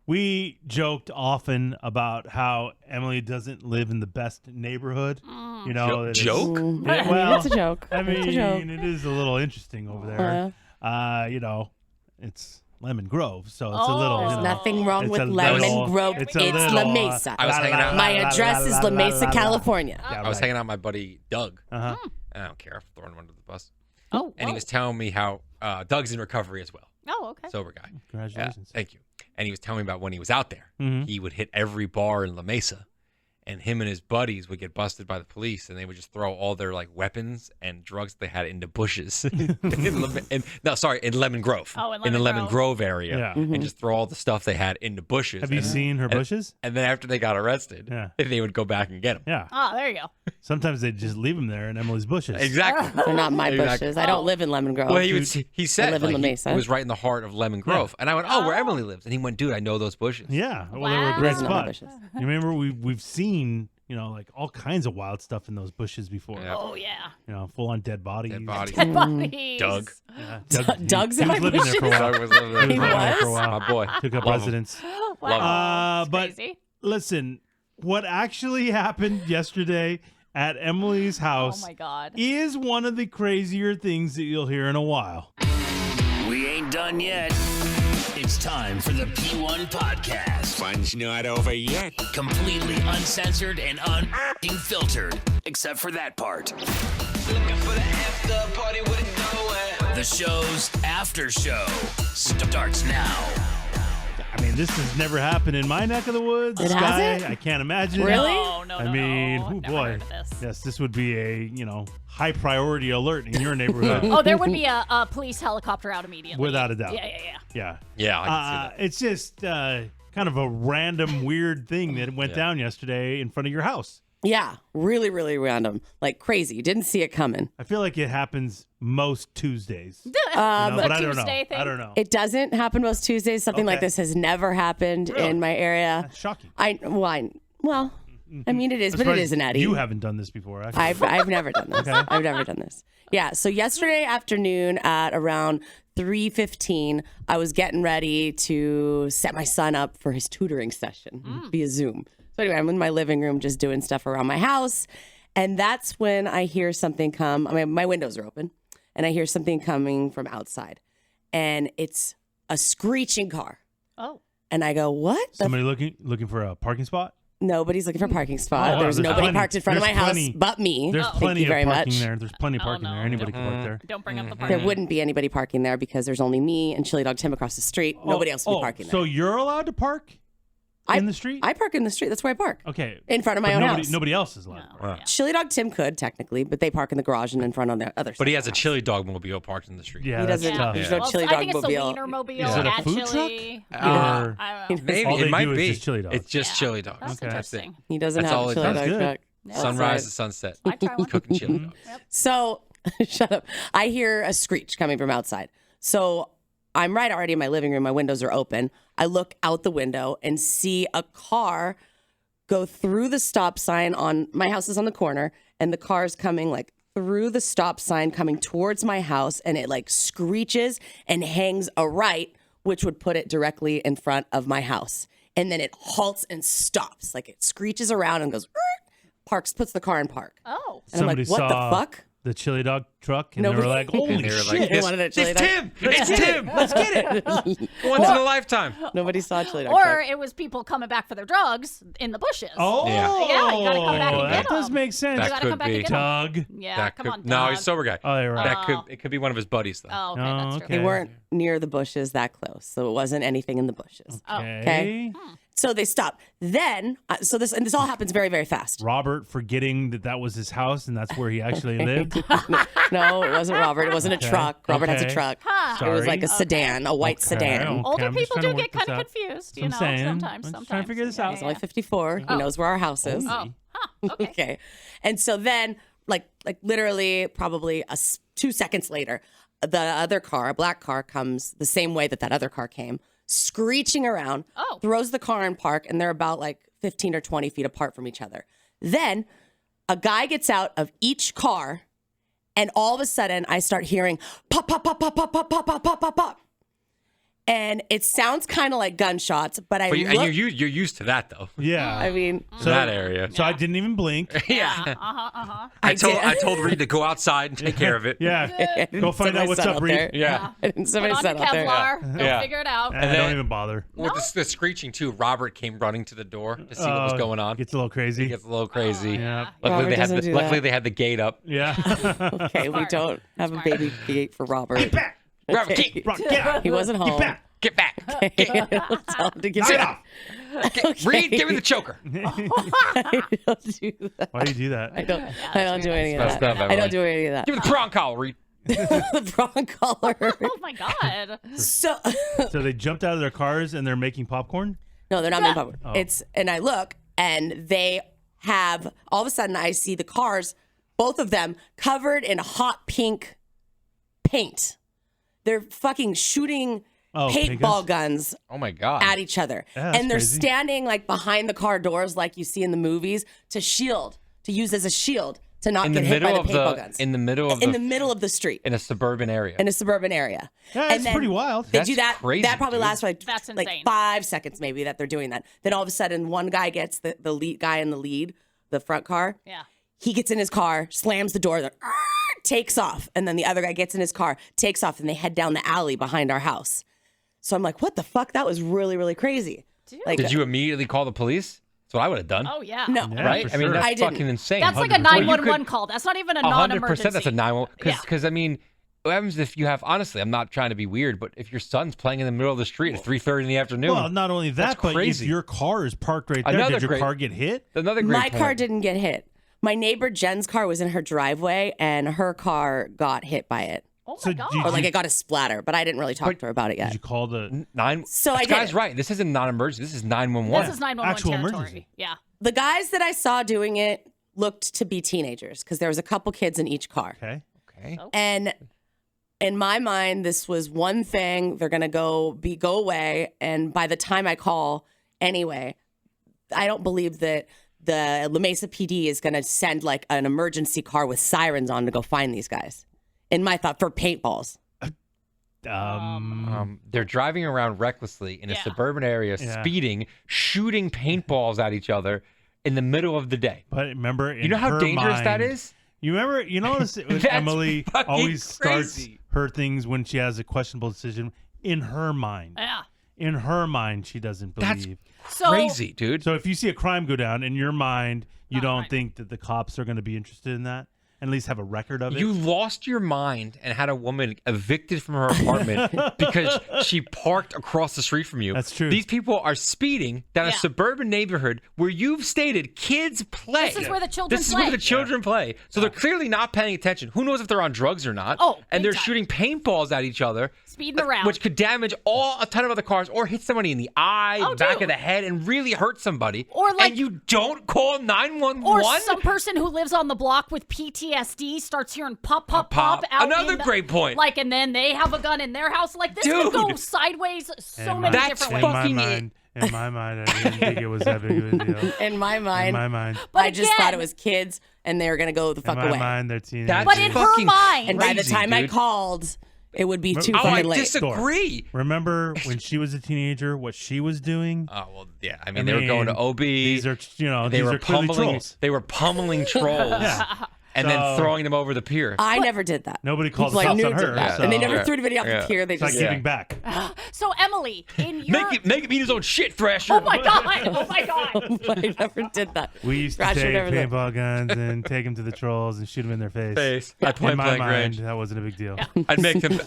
We joked often about how Emily doesn't live in the best neighborhood. You know, joke? Well, it's a joke. I mean, it's a joke. it is a little interesting over there. You know, it's Lemon Grove, so it's a little. There's nothing wrong with Lemon Lemon Grove. It's La Mesa. I was hanging out. My address is La Mesa, California. Yeah, I was hanging out with my buddy Doug. Uh-huh. I don't care if I'm throwing him under the bus. Oh, And he was telling me how Doug's in recovery as well. Oh, okay. Sober guy. Congratulations. Thank you. And he was telling me about when he was out there. He would hit every bar in La Mesa, and him and his buddies would get busted by the police, and they would just throw all their like weapons and drugs that they had into bushes in Lemon Grove. Oh, in the Lemon Grove area, Yeah. and just throw all the stuff they had into bushes. Have you seen her bushes? And then after they got arrested, they would go back and get them. Yeah. Oh, there you go. Sometimes they just leave them there in Emily's bushes. Exactly. They're not my bushes. I don't live in Lemon Grove. Well, he said I live in La like, Mesa. he was right in the heart of Lemon Grove, and I went, "Oh, where Emily lives," and he went, "Dude, I know those bushes." Yeah. Well, they were a great Those are not my spot. bushes. You remember we've seen, you know, like all kinds of wild stuff in those bushes before. Yeah. Oh, yeah. You know, full on dead bodies. Dead bodies. Dead bodies. Doug. Yeah. Doug's he in was my living there for a bushes? while. Doug was living there. He was living there for a was? while. My boy. Took up Love him. residence. Wow. That's But crazy. listen, what actually happened yesterday at Emily's house Oh, my God. is one of the crazier things that you'll hear in a while. We ain't done yet. It's time for the P1 Podcast. Fun's not over yet. Completely uncensored and unfiltered, except for that part. Looking for the after party with it going. The show's after show starts now. I mean, this has never happened in my neck of the woods. It Sky, hasn't? I can't imagine. Really? No. I mean, no. oh Never boy. heard of this. Yes, this would be a, high priority alert in your neighborhood. Oh, there would be a police helicopter out immediately. Without a doubt. Yeah. Yeah, I can see that. It's just kind of a random weird thing that went down yesterday in front of your house. Yeah, really, really random. Like crazy. You didn't see it coming. I feel like it happens most Tuesdays. But But I don't know. Tuesday thing? I don't know. It doesn't happen most Tuesdays. Something like Okay. this has never happened Really? in my area. That's shocking. I mean, it is, but it is an Eddie. You haven't done this before, actually. I've never done this. I've never done this. Yeah. So yesterday afternoon at around 3:15, I was getting ready to set my son up for his tutoring session via Zoom. So anyway, I'm in my living room just doing stuff around my house, and that's when I hear something come. I mean, my windows are open, and I hear something coming from outside, and it's a screeching car. Oh. And I go, what? Somebody looking for a parking spot? Nobody's looking for a parking spot. Oh, There's there's nobody plenty. parked in front of my There's house plenty. but me. There's Thank plenty you very of parking much. there. There's plenty of Oh, parking no. there. Anybody can park there. Don't bring up the There parking. wouldn't be anybody parking there because there's only me and Chili Dog Tim across the street. Nobody else would be parking there. So you're allowed to park in the street? I park in the street. That's where I park. Okay. In front of my But own nobody, house. Nobody else is allowed to park. Yeah. Chili Dog Tim could technically, but they park in the garage and in front on the other side. But he has of a the house. chili dog mobile parked in the street. Yeah, He that's doesn't. tough. There's no Well, chili I dog think it's the mobile. Wiener Mobile. Is it a at food truck? Chili. Or- I don't know. Maybe All it they might do is be. just chili dogs. It's just chili dogs. That's Okay. interesting. He doesn't That's have all a it chili does. dog Good. truck. Sunrise to sunset. I try one. Cooking chili dogs. So, shut up. I hear a screech coming from outside. So I'm right already in my living room. My windows are open. I look out the window and see a car go through the stop sign on my house is on the corner, and the car's coming like through the stop sign coming towards my house, and it like screeches and hangs a right, which would put it directly in front of my house. And then it halts and stops. Like it screeches around and goes, parks, puts the car in park. Oh. And I'm like, what the fuck? The chili dog truck, and Nobody- they were like, "Holy And they were shit!" like, They wanted a chili it's dog. Tim! It's Tim! Let's get it! Once in a lifetime. Nobody saw chili dog Or truck. it was people coming back for their drugs in the bushes. Oh, Yeah, you gotta come back and that get does 'em. make sense. You That gotta could come back be. and get 'em. Doug. Yeah, That come could, on, no, Doug. he's a sober guy. Oh, you're right. It could be one of his buddies though. Oh, okay, that's true. okay. They weren't near the bushes that close, so it wasn't anything in the bushes. Okay. So they stopped. Then, this all happens very, very fast. Robert forgetting that was his house and that's where he actually lived. No, it wasn't Robert. It wasn't a truck. Robert has a Okay. truck. Huh. It was Sorry. like a sedan, a white sedan. Okay, Older I'm just people trying do to get work kind of this out. confused, That's what I'm saying. sometimes. I'm just trying to figure this out. He's only 54. He knows where our house is. Oh, huh, okay. Okay. And so then, like literally probably 2 seconds later, the other car, a black car, comes the same way that other car came, screeching around, Oh. throws the car in park, and they're about like 15 or 20 feet apart from each other. Then a guy gets out of each car, and all of a sudden I start hearing pop, pop, pop, pop, pop, pop, pop, pop, pop, pop, pop. And it sounds kind of like gunshots, but and you're used to that though. Yeah. I mean, So that area. So I didn't even blink. Yeah. I I told Reed to go outside and take care of it. Yeah. Go find out what's up, Reed. Yeah. Somebody Put said on out there. Kevlar. They'll Yeah. figure it out. And don't even bother. With the screeching too, Robert came running to the door to see what was going on. Gets a little crazy. He gets a little crazy. Yeah. Robert doesn't do Luckily that. they had the gate up. Yeah. Okay, we don't have a baby gate for Robert. Get back. Robert, Okay. get Get He wasn't home. back. Get back. Tell him to get Knock it back. off. Reed, give me the choker. I don't do that. Why do you do that? I don't do any of messed that. up, I Emily. don't do any of that. Give me the prong collar, Reed. The prong collar. Oh my God. So So they jumped out of their cars and they're making popcorn? no, they're not making popcorn. Oh. It's and I look and they have all of a sudden I see the cars, both of them covered in hot pink paint. They're fucking shooting paint paintball guns Oh my God. at each other. Yeah, that's And they're crazy. standing like behind the car doors like you see in the movies to use as a shield to not in the get hit by middle the of paintball the guns. in the middle of in the middle of the street. in a suburban area. In a suburban area. Yeah, And it's then pretty wild. They That's do that. crazy, that probably dude. lasts like, That's like insane. 5 seconds maybe that they're doing that. Then all of a sudden one guy gets the lead guy in the lead, the front car. Yeah. He gets in his car, slams the door, takes off. And then the other guy gets in his car, takes off, and they head down the alley behind our house. So I'm like, what the fuck? That was really, really crazy. Like, Did you immediately call the police? That's what I would have done. Oh yeah. No. Yeah, right? for I mean, sure. that's I didn't. fucking insane. That's like a 100%. 911 call. That's not even a 100%. non-emergency. That's a 911. Yeah. Because I mean, what happens if you have? Honestly, I'm not trying to be weird, but if your son's playing in the middle of the street at 3:30 in the afternoon, Well, not only that, That's but if crazy. your car is parked right there, Another did your great- car get hit? another great My car point. didn't get hit. My neighbor Jen's car was in her driveway, and her car got hit by it. Oh So my God. did Or like it got a splatter, but I didn't really talk to her about it Did yet. you call the... So I This did guy's it. right. This isn't non-emergency. This is 911. This is 911 Actual territory. emergency. Yeah. The guys that I saw doing it looked to be teenagers because there was a couple kids in each car. Okay. Okay. And in my mind, this was one thing. They're gonna go away. And by the time I call, anyway, I don't believe that the La Mesa PD is gonna send like an emergency car with sirens on to go find these guys. In my thought, for paintballs. They're driving around recklessly in a Yeah. suburban area, Yeah. speeding, shooting paintballs at each other in the middle of the day. But remember, You know how dangerous that is? You remember, you notice when That's Emily fucking always starts crazy. her things when she has a questionable decision in her mind. Yeah. In her mind, she doesn't That's believe. So crazy, dude. So if you see a crime go down in your mind, you Not don't mine. think that the cops are going to be interested in that, and at least have a record of it. You lost your mind and had a woman evicted from her apartment because she parked across the street from you. That's true. These people are speeding down a Yeah. suburban neighborhood where you've stated kids play. This is where the children This is play. where the children play. So they're clearly not paying attention. Who knows if they're on drugs or not? Oh, and big they're time. shooting paintballs at each other. Speeding around. Which could damage a ton of other cars or hit somebody in the eye, Oh, back dude. of the head, and really hurt somebody. Or like- and you don't call 911? or some person who lives on the block with PTSD starts hearing pop, pop, Pop. pop out. Another in the- great point. Like, and then they have a gun in their house. Like, this could go Dude. sideways so In many That's different in ways. fucking my it. mind, in my mind, I didn't think it was that big of a deal. In my In mind, my mind, But I just again- thought it was kids and they were going to go the in fuck my away. mind, they're teenagers. That's But in her fucking mind- And by the crazy, time I dude. called, it would be too Oh, Oh, I fucking late. disagree. Remember when she was a teenager, what she was doing? Oh well, yeah. I mean, they were going to OB. These are, they these were are clearly pummeling. trolls. They were pummeling trolls, and then So- throwing them over the pier. I never did that. Nobody called the People I cops knew on did her. that. so And they never Yeah. threw anybody off Yeah. the pier. They It's like just giving back. So, Emily, in your... Make him eat his own shit, Thrasher. Oh, my God. Oh, my God. I never did that. We used to Thrasher take never did. paintball guns and take them to the trolls and shoot them in their face. At point In my blank mind, range. that wasn't a big deal. I'd make them.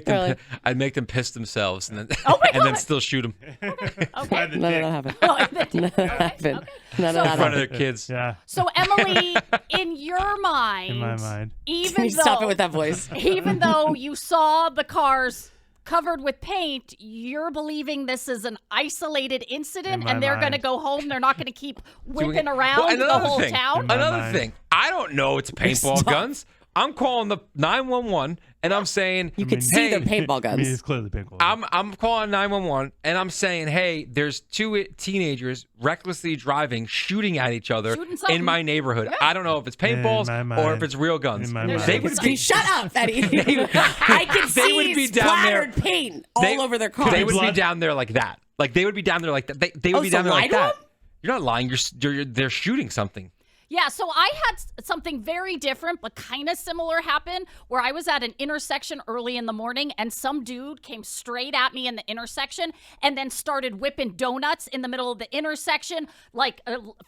Really? I'd make them piss themselves, and then Oh my and then God. still shoot them Okay. None of that happened. Oh, and then- None of that happened. None in of that front of happened. their kids. Yeah, So, Emily, in your mind... in my mind. Even Can you though... stop it with that voice? Even though you saw the cars covered with paint, you're believing this is an isolated incident In my and they're going to mind. go home. They're not going to keep Doing whipping it- around Well, the another whole thing. town. In my Another mind. thing. I don't know it's paintball Stop. guns. I'm calling the 911 and I'm saying, You could see hey, their paintball I mean, guns. it's clearly paintball guns. I'm calling 911 and I'm saying, hey, there's 2 teenagers recklessly driving, shooting at each other Shooting something. in my neighborhood. I don't know if it's paintballs In my or mind. if it's real guns. In my mind. They would be Shut up, Eddie. I can They would see be down there- splattered paint all over their cars. They would be Blood. down there like that. Like they would be down there like that. They would be so down there lie like to that. them? You're not lying. They're shooting something. Yeah, so I had something very different, but kind of similar happen where I was at an intersection early in the morning and some dude came straight at me in the intersection and then started whipping donuts in the middle of the intersection, like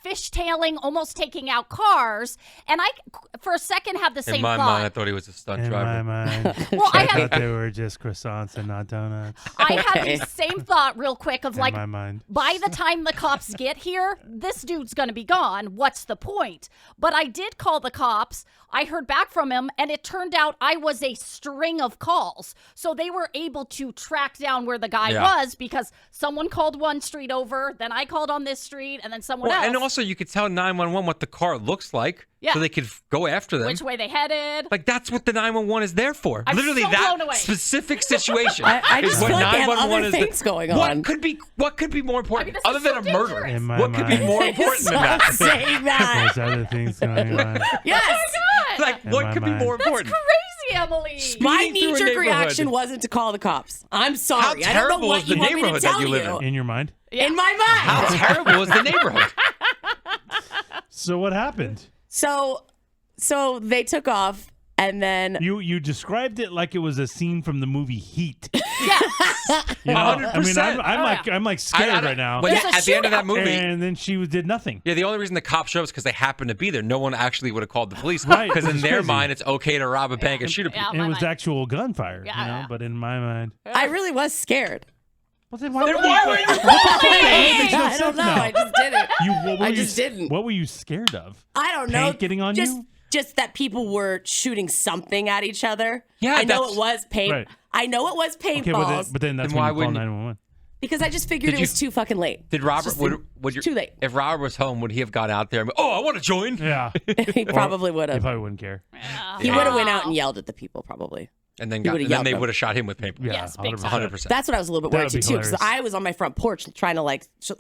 fishtailing, almost taking out cars. And I, for a second, had the same In my thought. mind, I thought he was a stunt In driver. my mind. Well, I I had thought they were just croissants and not donuts. I had Okay. the same thought real quick of like, In my mind. by the time the cops get here, this dude's going to be gone. What's the point? But I did call the cops. I heard back from him, and it turned out I was a string of calls. So they were able to track down where the guy was because someone called one street over, then I called on this street, and then someone else. And also, you could tell 911 what the car looks like, Yeah. so they could go after them. which way they headed. Like that's what the 911 is there for. I'm Literally so that blown away. specific situation. I is just what feel like they have 911 other is things going What on. could be more important this other is than so a murder? dangerous. In my What could be mind. more important than Stop that? saying that. There's other things going on. Yes. Like In what my could mind. be more That's important? crazy, Emily. My Speeding through a knee-jerk neighborhood. reaction wasn't to call the cops. I'm sorry. How I don't know terrible what is the you want me to neighborhood that tell you live in? In your mind. In my mind. How terrible is the neighborhood? So what happened? So they took off, and then You described it like it was a scene from the movie Heat. Yes. You know? I mean, 100%. I'm like scared right now. When It's a at the end of that shootout. movie, And then she did nothing. yeah, the only reason the cops showed up is because they happened to be there. No one actually would have called the police. Right, Because which in is their crazy. mind, it's okay to rob a bank and shoot a people. Yeah, And my it was mind. actual gunfire. Yeah, you know? yeah. But in my mind. I really was scared. Well, then why, Why were you I don't know. I just didn't. What were I you, just didn't. What were you scared of? I don't know. Paint getting on just, you? Just that people were shooting something at each other. Yeah, I know that's- it was paint. Right. I know it was Okay, paintballs but then that's Then when why you call wouldn't you- 911. because I just figured Did it you- was too fucking late. Did Robert It's would you too late. If Robert was home, would he have gone out there and I want to join? Yeah. He probably would He have. probably wouldn't care. He would have went out and yelled at the people probably. And then He would've they yelled them. would have shot him with paper. Yeah, Yes, big time. 100%. That's what I was a little bit That worried would be too, because hilarious. I was on my front porch trying to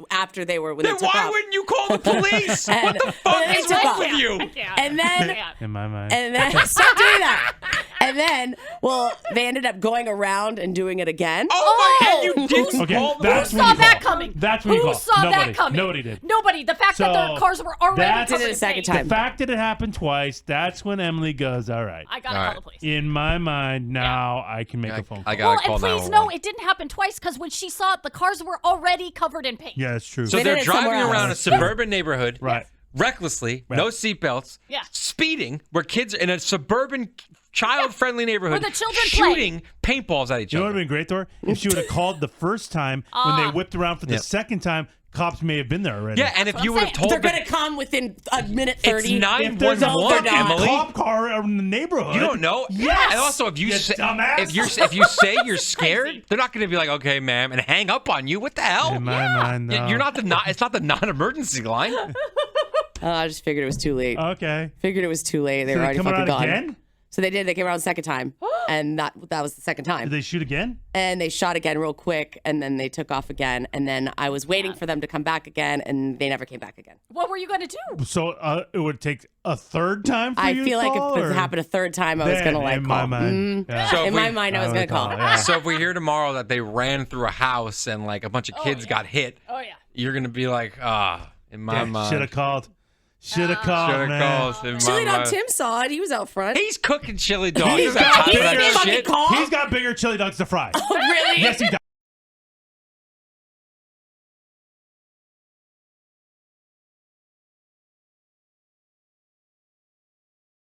after they were when Then they took why off. wouldn't you call the police? And- What the fuck and they is took wrong off. with you? And then In my mind. and then stop doing that. And then, well, they ended up going around and doing it again. Oh my God, you did Okay, call the that's Who when saw you that call. coming? That's when you Who call. saw Nobody. that coming? Nobody did. Nobody. The fact that So the cars were already that's- covered Did it a in second paint. time. The fact that it happened twice, that's when Emily goes, all right. I gotta All call right. the police. In my mind, now I can make a phone call. I Well, gotta call and please 911. know it didn't happen twice because when she saw it, the cars were already covered in paint. Yeah, it's true. So They they're did it somewhere driving around a else. suburban neighborhood, Right. recklessly, no seatbelts, Yeah. speeding, where kids in a suburban, child-friendly neighborhood, Where the children play. shooting paintballs at each You know what other. would have been great, Thor? If she would have called the first time when they whipped around for the Yep. second time, cops may have been there already. Yeah, and if That's you what would I'm have saying. told They're the, gonna come within a minute it's 30. If there's a 911, they're not. Emily. cop car in the neighborhood. You don't know. Yes. And also, if you You say, dumbass. if you say you're scared, they're not going to be like, okay, ma'am, and hang up on you. What the hell? In my mind, no. You're not it's not the non-emergency line. I just figured it was too late. Okay. Figured it was too late. They So were they already come fucking around gone. again? So they did. They came around the second time, and that was the second time. Did they shoot again? And they shot again real quick, and then they took off again. And then I was waiting for them to come back again, and they never came back again. What were you going to do? So it would take a third time for I you feel to like call, if or? it happened a third time, I was Then, gonna in call. my mind. Yeah. So if In we- my mind, I was I gonna would call. call, yeah. So if we hear tomorrow that they ran through a house and like a bunch of kids got hit, Oh, yeah. you're going to be like, in my mind. Should have called. Should have called, Should have man. called. In Chili my Dog mind. Tim saw it. He was out front. He's cooking chili dog. He's He's got got time for bigger that fucking shit. call. He's got bigger chili dogs to fry. really? Yes, he does.